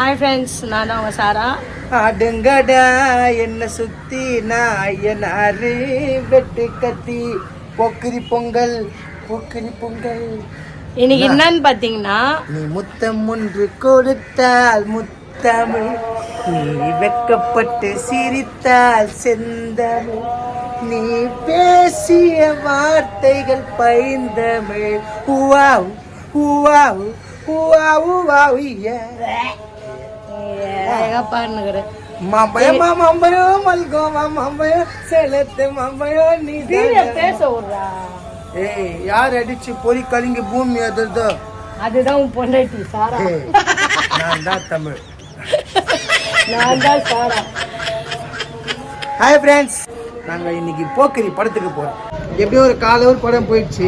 Hi friends, நான் தான் உங்கள் சாரா. அடுங்கடா என்ன சுத்தி நாயனாரு வெட்டு கத்தி பொக்கிரி பொங்கல் பொக்கிரி பொங்கல். இன்னைக்கு என்னன்னு பார்த்தீங்கன்னா, நீ முத்தம் ஒன்று கொடுத்தால் முத்தமிழ், நீ வெக்கப்பட்டு சிரித்தால் செந்தமிழ், நீ பேசிய வார்த்தைகள் பைந்தமிழ். உவாவ் உவாவ் உவாவ் உவாவ் பாருங்கிறேன். மம்பயம் மம்பயம் மல்கோவா மம்பயம் செலுத்து மம்பயம் நீ பேச விடுறா. ஏய், யார் அடிச்சு பொறி கலிங்க பூமி அதிர்தோ அதுதான் உன் பொண்டாட்டி சாரா. நான் தான் தமிழ். நான் தான் சாரா. ஹாய் ஃப்ரெண்ட்ஸ், நாங்கள் இன்னைக்கு போக்கிரி படத்துக்கு போகிறோம். எப்படியும் ஒரு 1/4 hour படம் போயிடுச்சு.